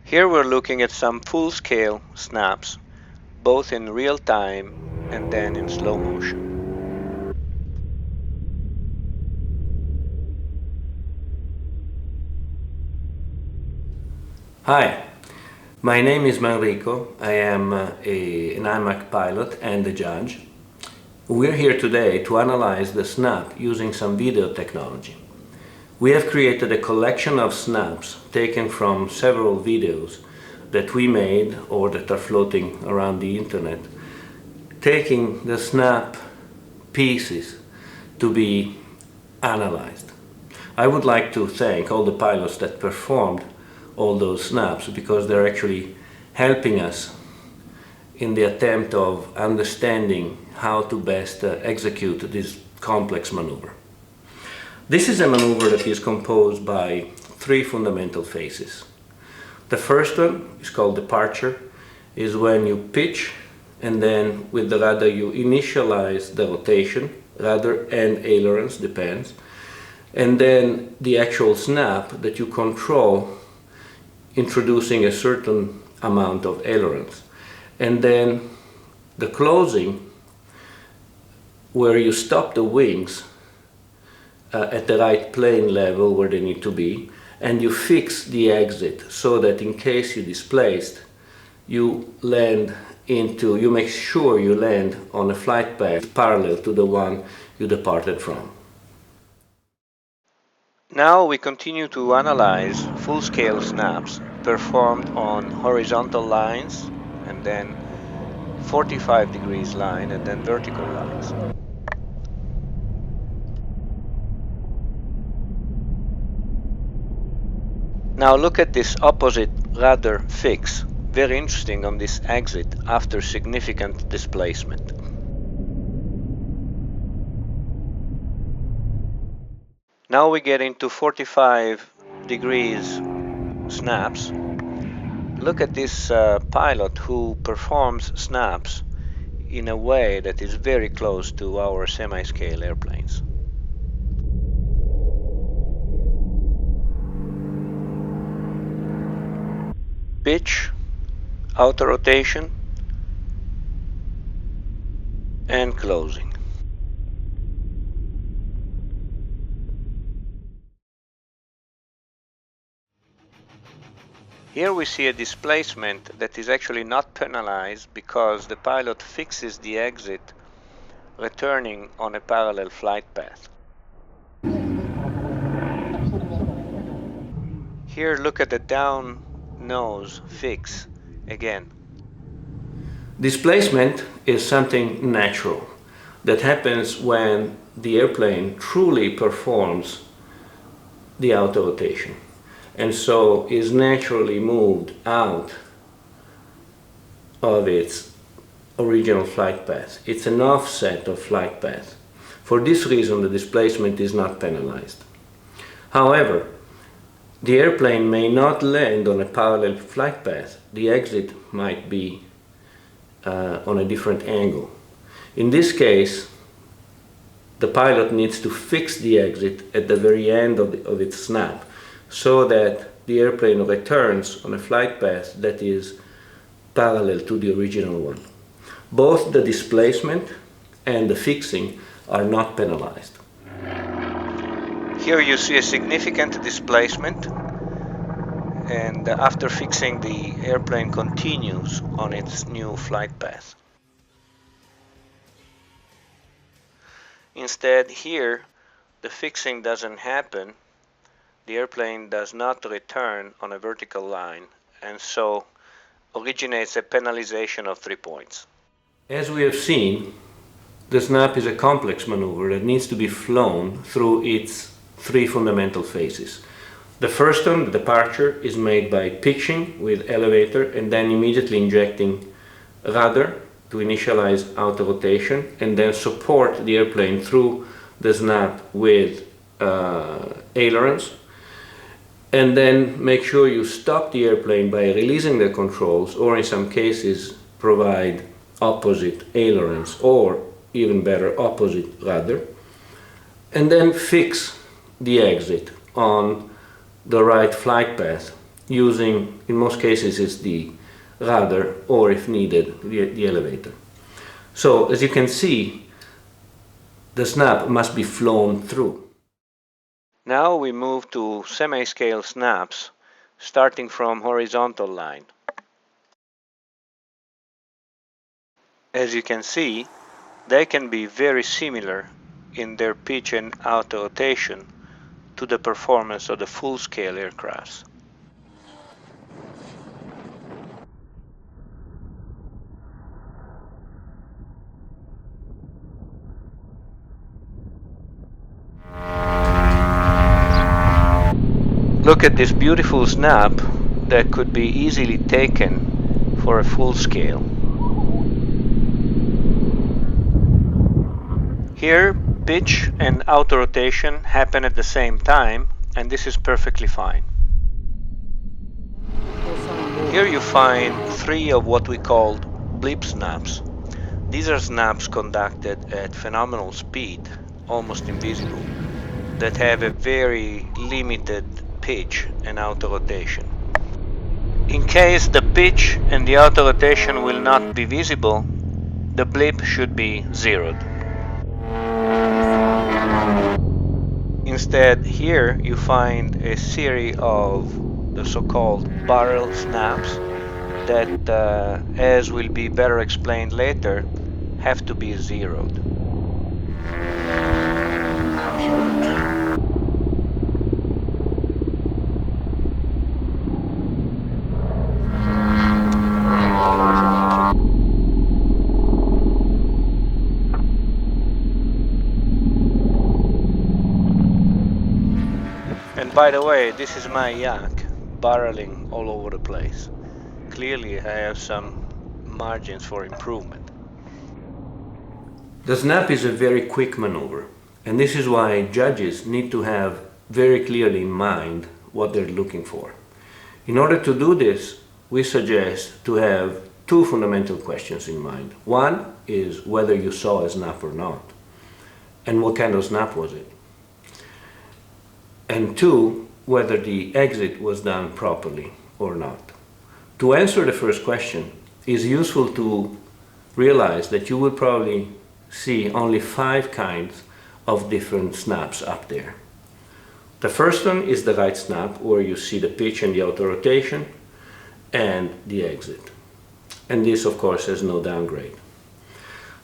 Here we're looking at some full-scale snaps, both in real time and then in slow motion. Hi, my name is Manrico. I am an IMAC pilot and a judge. We're here today to analyze the snap using some video technology. We have created a collection of snaps taken from several videos that we made or that are floating around the internet, taking the snap pieces to be analyzed. I would like to thank all the pilots that performed all those snaps, because they're actually helping us in the attempt of understanding how to best execute this complex maneuver. This is a maneuver that is composed by three fundamental phases. The first one is called departure, is when you pitch and then with the rudder you initialize the rotation, rudder and ailerons, depends, and then the actual snap that you control introducing a certain amount of ailerons, and then the closing where you stop the wings at the right plane level where they need to be, and you fix the exit so that in case you displaced, you make sure you land on a flight path parallel to the one you departed from. Now we continue to analyze full-scale snaps performed on horizontal lines and then 45 degrees line and then vertical lines. Now look at this opposite rudder fix, very interesting on this exit after significant displacement. Now we get into 45 degrees snaps. Look at this pilot who performs snaps in a way that is very close to our semi-scale airplanes. Pitch, outer rotation, and closing. Here we see a displacement that is actually not penalized because the pilot fixes the exit, returning on a parallel flight path. Here look at the down nose fix again. Displacement is something natural that happens when the airplane truly performs the outer rotation, and so is naturally moved out of its original flight path. It's an offset of flight path. For this reason, the displacement is not penalized. However, the airplane may not land on a parallel flight path. The exit might be on a different angle. In this case, the pilot needs to fix the exit at the very end of its snap so that the airplane returns on a flight path that is parallel to the original one. Both the displacement and the fixing are not penalized. Here you see a significant displacement, and after fixing, the airplane continues on its new flight path. Instead, here the fixing doesn't happen. The airplane does not return on a vertical line, and so originates a penalization of 3 points. As we have seen, the snap is a complex maneuver that needs to be flown through its three fundamental phases. The first one, the departure, is made by pitching with elevator and then immediately injecting rudder to initialize outer rotation and then support the airplane through the snap with ailerons, and then make sure you stop the airplane by releasing the controls, or in some cases provide opposite ailerons or even better opposite rudder, and then fix the exit on the right flight path using, in most cases, it's the rudder, or if needed, the elevator. So, as you can see, the snap must be flown through. Now we move to semi-scale snaps, starting from horizontal line. As you can see, they can be very similar in their pitch and auto rotation to the performance of the full-scale aircrafts. Look at this beautiful snap that could be easily taken for a full scale. Here, pitch and auto rotation happen at the same time, and this is perfectly fine. Here you find 3 of what we called bleep snaps. These are snaps conducted at phenomenal speed, almost invisible, that have a very limited pitch and auto rotation. In case the pitch and the auto rotation will not be visible, the bleep should be zeroed. Instead, here you find a series of the so-called barrel snaps that, as will be better explained later, have to be zeroed. And by the way, this is my yak barreling all over the place. Clearly I have some margins for improvement. The snap is a very quick maneuver, and this is why judges need to have very clearly in mind what they're looking for. In order to do this, we suggest to have 2 fundamental questions in mind. One is whether you saw a snap or not, and what kind of snap was it. And 2, whether the exit was done properly or not. To answer the first question, it's useful to realize that you will probably see only 5 kinds of different snaps up there. The first one is the right snap, where you see the pitch and the auto rotation and the exit. And this, of course, has no downgrade.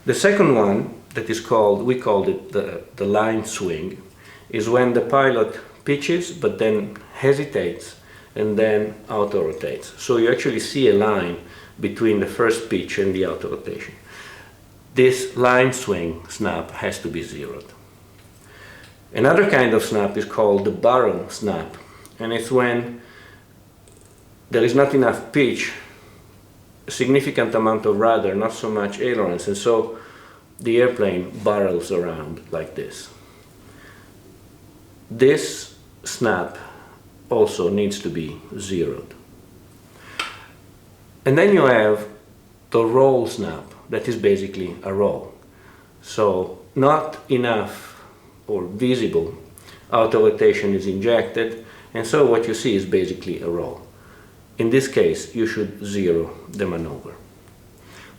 The second one, that is called, we called it the line swing, is when the pilot pitches but then hesitates and then auto rotates. So you actually see a line between the first pitch and the auto rotation. This line swing snap has to be zeroed. Another kind of snap is called the barrel snap, and it's when there is not enough pitch, a significant amount of rudder, not so much ailerons, and so the airplane barrels around like this. This snap also needs to be zeroed. And then you have the roll snap, that is basically a roll. So not enough or visible auto rotation is injected, and so what you see is basically a roll. In this case, you should zero the maneuver.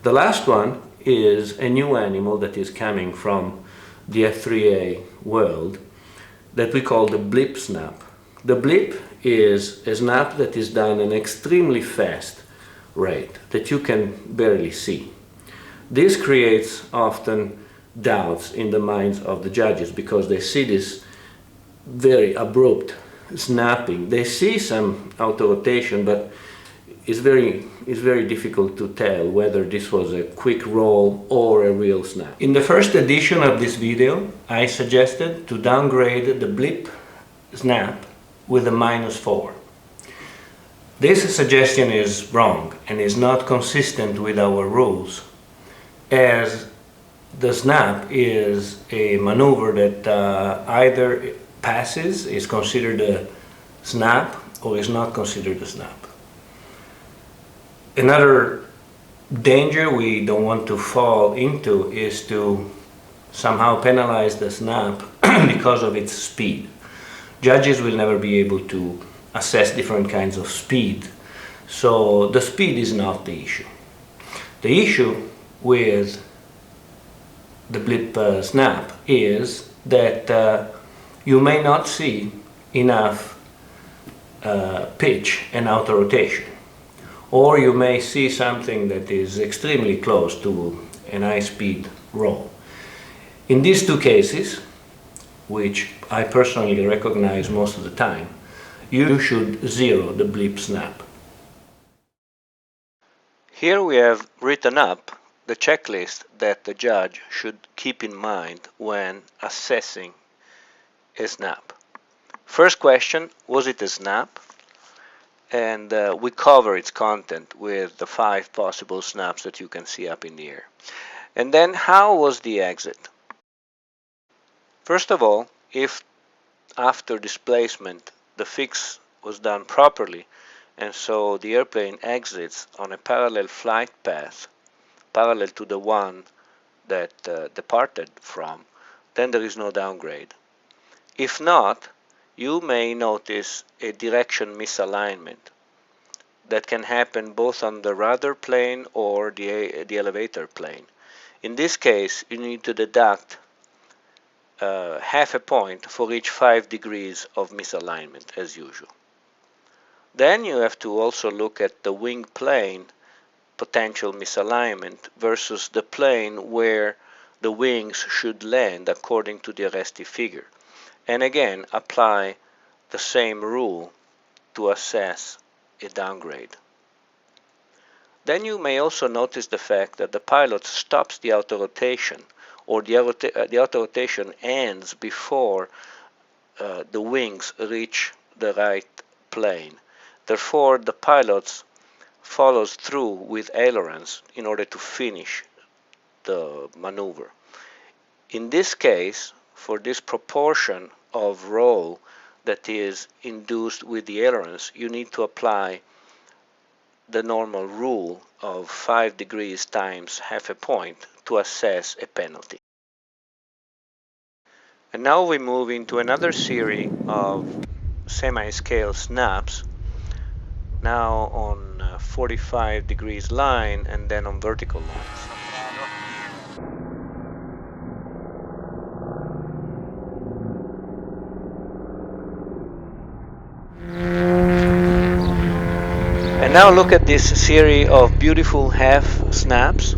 The last one is a new animal that is coming from the F3A world that we call the Bleep Snap. The bleep is a snap that is done at an extremely fast rate that you can barely see. This creates often doubts in the minds of the judges because they see this very abrupt snapping. They see some auto rotation, but it's very difficult to tell whether this was a quick roll or a real snap. In the first edition of this video, I suggested to downgrade the Bleep Snap with a -4. This suggestion is wrong and is not consistent with our rules, as the snap is a maneuver that either passes, is considered a snap, or is not considered a snap. Another danger we don't want to fall into is to somehow penalize the snap because of its speed. Judges will never be able to assess different kinds of speed. So the speed is not the issue. The issue with the Bleep Snap is that you may not see enough pitch and auto rotation, or you may see something that is extremely close to an high-speed roll. In these two cases, which I personally recognize most of the time, you should zero the Bleep Snap. Here we have written up the checklist that the judge should keep in mind when assessing a snap. First question, was it a snap? And we cover its content with the 5 possible snaps that you can see up in the air. And then, how was the exit? First of all, if after displacement the fix was done properly, and so the airplane exits on a parallel flight path, parallel to the one that departed from, then there is no downgrade. If not, you may notice a direction misalignment that can happen both on the rudder plane or the elevator plane. In this case, you need to deduct half a point for each 5 degrees of misalignment, as usual. Then you have to also look at the wing plane potential misalignment versus the plane where the wings should land according to the arrestive figure. And again, apply the same rule to assess a downgrade. Then you may also notice the fact that the pilot stops the auto rotation, or the auto rotation ends before the wings reach the right plane. Therefore, the pilot follows through with ailerons in order to finish the maneuver. In this case, for this proportion of roll that is induced with the ailerons, you need to apply the normal rule of 5 degrees times half a point to assess a penalty. And now we move into another series of semi-scale snaps, now on 45 degrees line and then on vertical lines. And now look at this series of beautiful half snaps.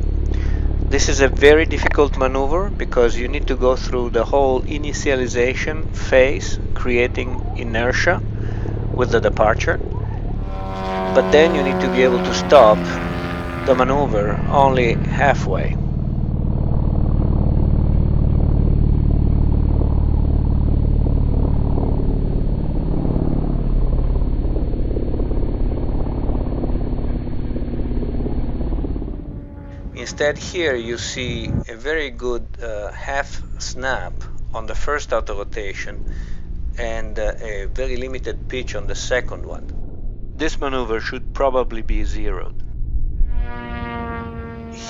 This is a very difficult maneuver because you need to go through the whole initialization phase, creating inertia with the departure. But then you need to be able to stop the maneuver only halfway. Instead, here you see a very good half snap on the first auto rotation and a very limited pitch on the second one. This maneuver should probably be zeroed.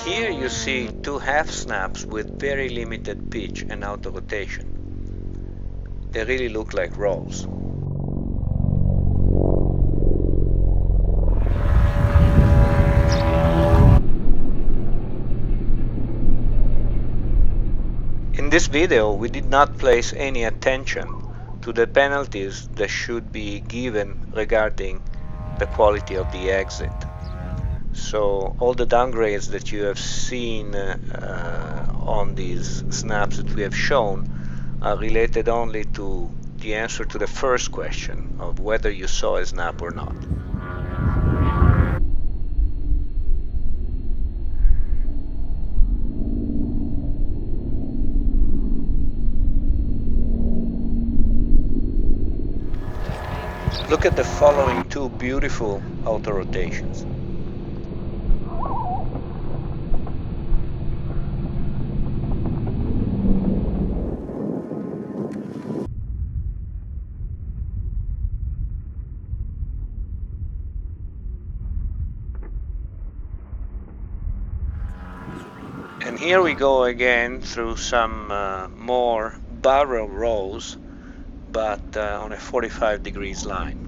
Here you see 2 half snaps with very limited pitch and auto rotation. They really look like rolls. In this video, we did not place any attention to the penalties that should be given regarding the quality of the exit. So all the downgrades that you have seen on these snaps that we have shown are related only to the answer to the first question of whether you saw a snap or not. Look at the following 2 beautiful auto rotations. And here we go again through some more barrel rolls, but on a 45 degrees line.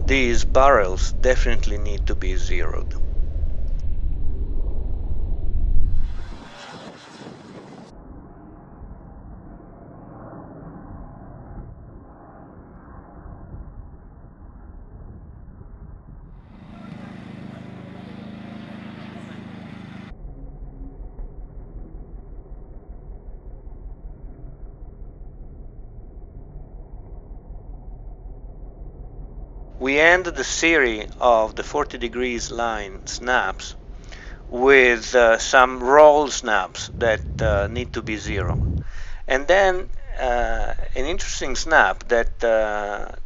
these barrels definitely need to be zeroed. We end the series of the 40 degrees line snaps with some roll snaps that need to be zero. And then an interesting snap that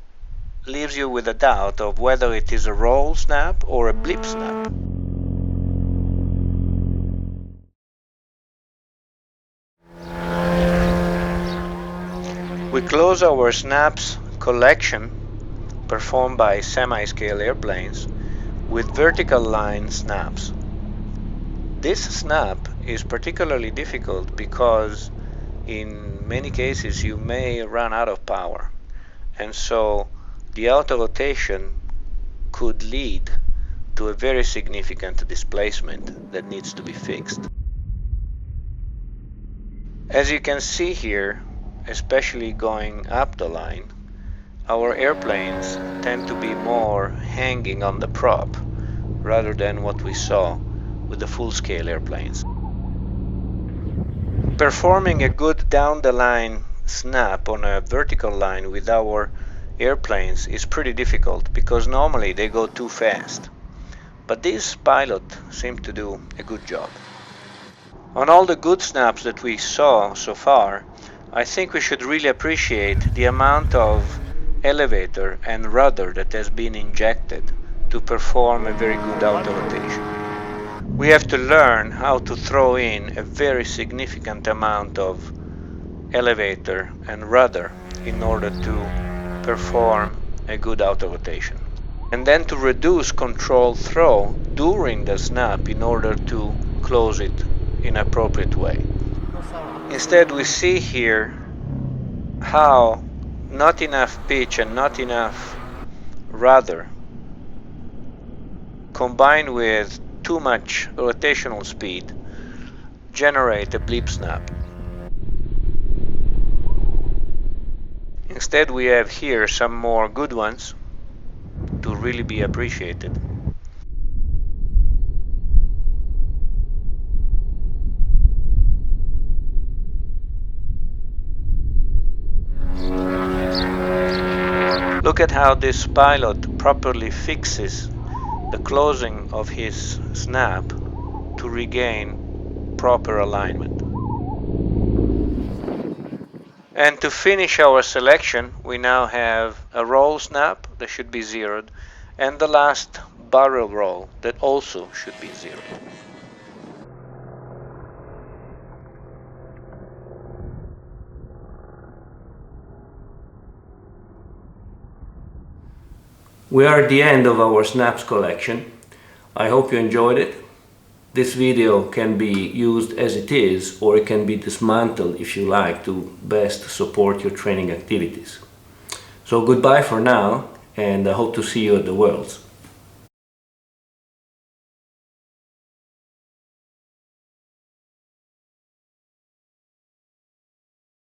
leaves you with a doubt of whether it is a roll snap or a bleep snap. We close our snaps collection performed by semi-scale airplanes with vertical line snaps. This snap is particularly difficult because in many cases you may run out of power, and so the auto rotation could lead to a very significant displacement that needs to be fixed. As you can see here, especially going up the line, our airplanes tend to be more hanging on the prop rather than what we saw with the full-scale airplanes. Performing a good down-the-line snap on a vertical line with our airplanes is pretty difficult because normally they go too fast. But these pilots seem to do a good job. On all the good snaps that we saw so far, I think we should really appreciate the amount of elevator and rudder that has been injected to perform a very good auto rotation. We have to learn how to throw in a very significant amount of elevator and rudder in order to perform a good auto rotation. And then to reduce control throw during the snap in order to close it in an appropriate way. Instead, we see here how not enough pitch and not enough rudder combined with too much rotational speed generate a bleep snap. Instead, we have here some more good ones to really be appreciated. Look at how this pilot properly fixes the closing of his snap to regain proper alignment. And to finish our selection, we now have a roll snap that should be zeroed and the last barrel roll that also should be zeroed. We are at the end of our snaps collection. I hope you enjoyed it. This video can be used as it is, or it can be dismantled if you like to best support your training activities. So goodbye for now, and I hope to see you at the Worlds.